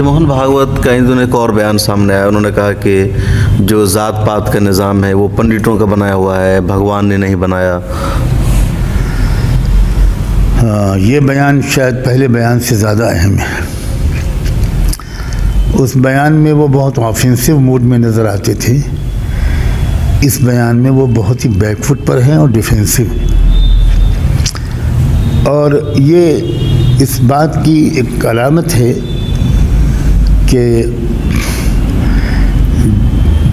मोहन भागवत का इन दिनों एक और बयान सामने आया। उन्होंने कहा कि जो ज़ात पात का निज़ाम है वो पंडितों का बनाया हुआ है, भगवान ने नहीं बनाया। ये बयान शायद पहले बयान से ज़्यादा अहम है। उस बयान में वो बहुत ऑफेंसिव मूड में नज़र आते थे, इस बयान में वो बहुत ही बैकफुट पर हैं और डिफेंसिव। और ये इस बात की एक अलामत है कि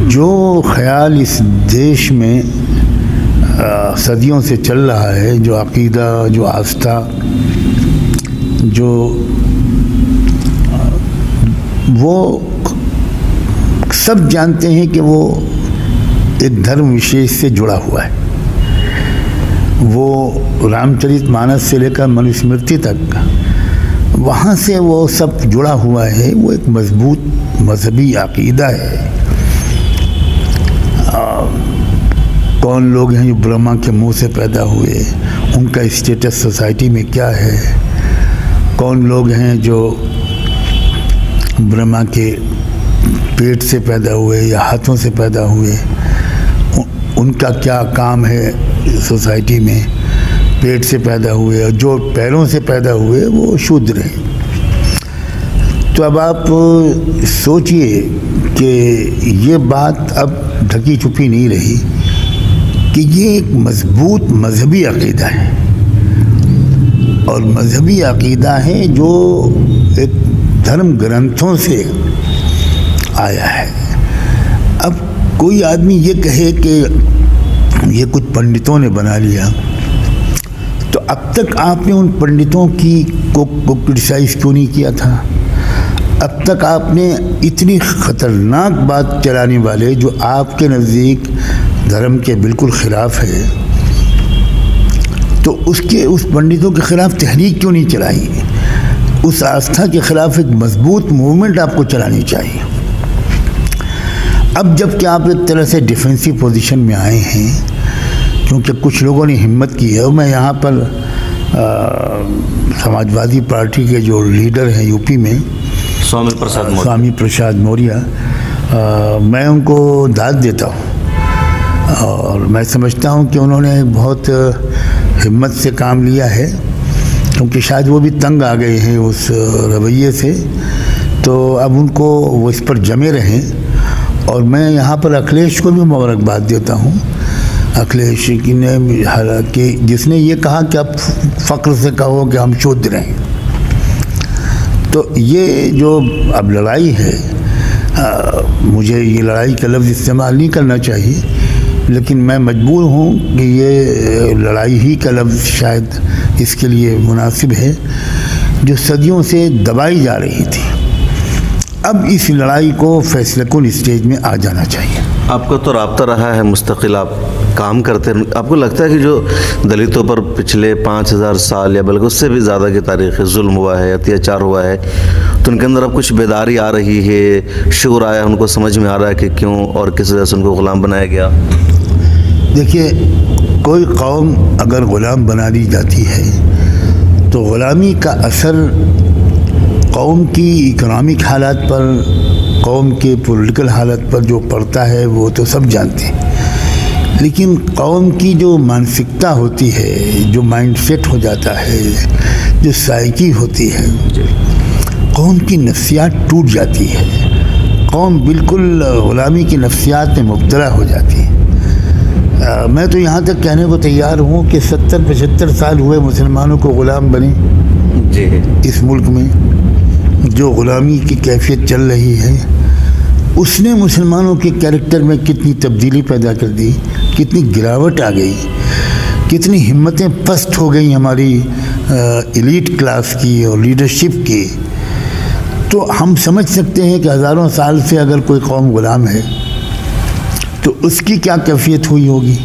जो ख्याल इस देश में सदियों से चल रहा है, जो अक़ीदा, जो आस्था, जो वो सब जानते हैं कि वो एक धर्म विशेष से जुड़ा हुआ है। वो रामचरितमानस से लेकर मनुस्मृति तक वहाँ से वो सब जुड़ा हुआ है। वो एक मजबूत मजहबी अक़ीदा है। कौन लोग हैं जो ब्रह्मा के मुंह से पैदा हुए, उनका स्टेटस सोसाइटी में क्या है, कौन लोग हैं जो ब्रह्मा के पेट से पैदा हुए या हाथों से पैदा हुए, उनका क्या काम है सोसाइटी में, पेट से पैदा हुए, और जो पैरों से पैदा हुए वो शूद्र हैं। तो अब आप सोचिए कि ये बात अब ढकी छुपी नहीं रही कि ये एक मजबूत मजहबी अक़ीदा है, और मजहबी अक़ीदा है जो एक धर्म ग्रंथों से आया है। अब कोई आदमी ये कहे कि ये कुछ पंडितों ने बना लिया, तो अब तक आपने उन पंडितों को क्रिटिसाइज़ क्यों नहीं किया था? अब तक आपने इतनी ख़तरनाक बात चलाने वाले, जो आपके नज़दीक धर्म के बिल्कुल ख़िलाफ़ है, तो उस पंडितों के ख़िलाफ़ तहरीक क्यों नहीं चलाई? उस आस्था के ख़िलाफ़ एक मजबूत मूवमेंट आपको चलानी चाहिए। अब जब कि आप एक तरह से डिफेंसिव पोजीशन में आए हैं, क्योंकि कुछ लोगों ने हिम्मत की है, और मैं यहाँ पर समाजवादी पार्टी के जो लीडर हैं यूपी में, स्वामी प्रसाद मौर्य, मैं उनको दाद देता हूँ, और मैं समझता हूँ कि उन्होंने बहुत हिम्मत से काम लिया है, क्योंकि शायद वो भी तंग आ गए हैं उस रवैये से। तो अब उनको वो इस पर जमे रहें। और मैं यहाँ पर अखिलेश को भी मुबारकबाद देता हूँ। अखिलेश ने, हालांकि जिसने ये कहा कि आप फ़ख्र से कहो कि हम शूद्र हैं, तो ये जो अब लड़ाई है, मुझे ये लड़ाई का लफ्ज़ इस्तेमाल नहीं करना चाहिए, लेकिन मैं मजबूर हूँ कि ये लड़ाई ही का लफ्ज़ शायद इसके लिए मुनासिब है, जो सदियों से दबाई जा रही थी। अब इस लड़ाई को फैसलेकुन स्टेज में आ जाना चाहिए। आपका तो राब्ता रहा है, मुस्तकिल आप काम करते हैं। आपको लगता है कि जो दलितों पर पिछले 5000 साल या बल्कि उससे भी ज़्यादा की तारीख़ जुल्म हुआ है, अत्याचार हुआ है, तो उनके अंदर अब कुछ बेदारी आ रही है, शूर आया, उनको समझ में आ रहा है कि क्यों और किस वजह से उनको ग़ुलाम बनाया गया? देखिए, कोई कौम अगर ग़ुलाम बना दी जाती है तो ग़ुलामी का असर कौम की इकोनॉमिक हालात पर, कौम के पॉलिटिकल हालत पर जो पड़ता है वो तो सब जानते हैं। लेकिन कौम की जो मानसिकता होती है, जो माइंडसेट हो जाता है, जो साइकी होती है, कौम की नफ्सियात टूट जाती है। कौम बिल्कुल ग़ुलामी की नफ्सियात में मुब्तला हो जाती है। मैं तो यहाँ तक कहने को तैयार हूँ कि 70-75 साल हुए मुसलमानों को ग़ुलाम बने इस मुल्क में। जो ग़ुलामी की कैफियत चल रही है, उसने मुसलमानों के कैरेक्टर में कितनी तब्दीली पैदा कर दी, कितनी गिरावट आ गई, कितनी हिम्मतें पस्त हो गई हमारी एलीट क्लास की और लीडरशिप की। तो हम समझ सकते हैं कि हज़ारों साल से अगर कोई कौम ग़ुलाम है तो उसकी क्या कैफियत हुई होगी।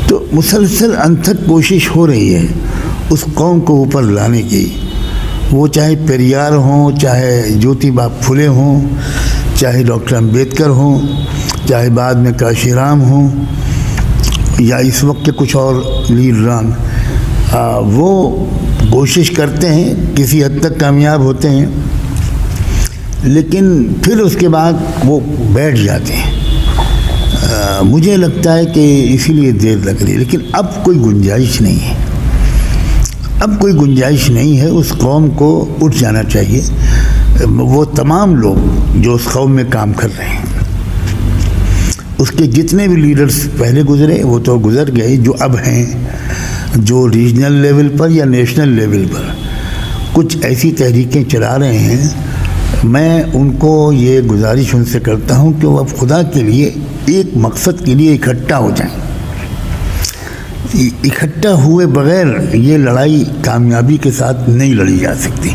तो मुसलसल अनथक कोशिश हो रही है उस कौम को ऊपर लाने की। वो चाहे पेरियार हों, चाहे ज्योतिबा फुले हों, चाहे डॉक्टर अम्बेडकर हों, चाहे बाद में काशीराम हों, या इस वक्त के कुछ और लीडरान, वो कोशिश करते हैं, किसी हद तक कामयाब होते हैं, लेकिन फिर उसके बाद वो बैठ जाते हैं। मुझे लगता है कि इसीलिए देर लग रही है, लेकिन अब कोई गुंजाइश नहीं है, अब कोई गुंजाइश नहीं है। उस कौम को उठ जाना चाहिए। वो तमाम लोग जो उस कौम में काम कर रहे हैं, उसके जितने भी लीडर्स पहले गुजरे वो तो गुजर गए, जो अब हैं, जो रीजनल लेवल पर या नेशनल लेवल पर कुछ ऐसी तहरीकें चला रहे हैं, मैं उनको ये गुजारिश उनसे करता हूँ कि वो अब खुदा के लिए एक मकसद के लिए इकट्ठा हो जाएं। इकट्ठा हुए बगैर ये लड़ाई कामयाबी के साथ नहीं लड़ी जा सकती।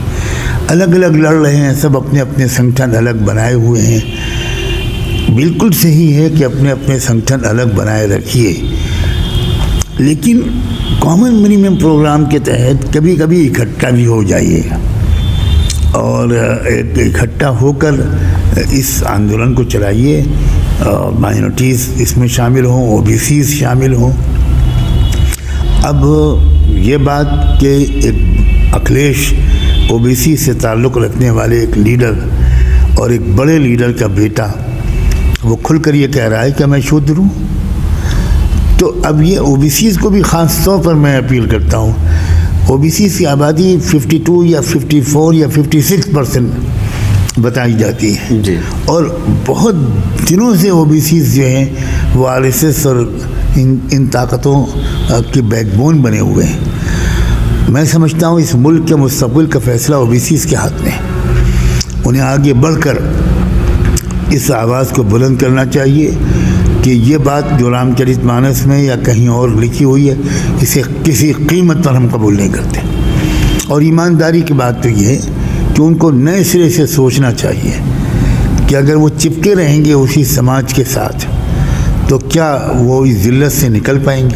अलग अलग लड़ रहे हैं, सब अपने अपने संगठन अलग बनाए हुए हैं। बिल्कुल सही है कि अपने अपने संगठन अलग बनाए रखिए, लेकिन कॉमन मिनिमम प्रोग्राम के तहत कभी कभी इकट्ठा भी हो जाइए और इकट्ठा होकर इस आंदोलन को चलाइए। माइनॉरिटीज़ इसमें शामिल हों, ओबीसीज़ शामिल हों। अब ये बात कि एक अखिलेश ओबीसी से ताल्लुक़ रखने वाले एक लीडर और एक बड़े लीडर का बेटा वो खुलकर ये कह रहा है कि मैं शूद्र हूँ, तो अब ये ओबीसीज़ को भी ख़ास तौर पर मैं अपील करता हूँ। ओबीसी की आबादी 52 या 54 या 56% बताई जाती है जी। और बहुत दिनों से ओबीसी जो हैं वो आरएसएस और इन ताकतों की बैकबोन बने हुए हैं। मैं समझता हूँ इस मुल्क के मुस्तक़बिल का फ़ैसला ओबीसी के हाथ में है। उन्हें आगे बढ़कर इस आवाज़ को बुलंद करना चाहिए कि ये बात जो रामचरितमानस में या कहीं और लिखी हुई है, इसे किसी कीमत पर हम कबूल नहीं करते। और ईमानदारी की बात तो ये है कि उनको नए सिरे से सोचना चाहिए कि अगर वो चिपके रहेंगे उसी समाज के साथ तो क्या वो इस ज़िल्लत से निकल पाएंगे।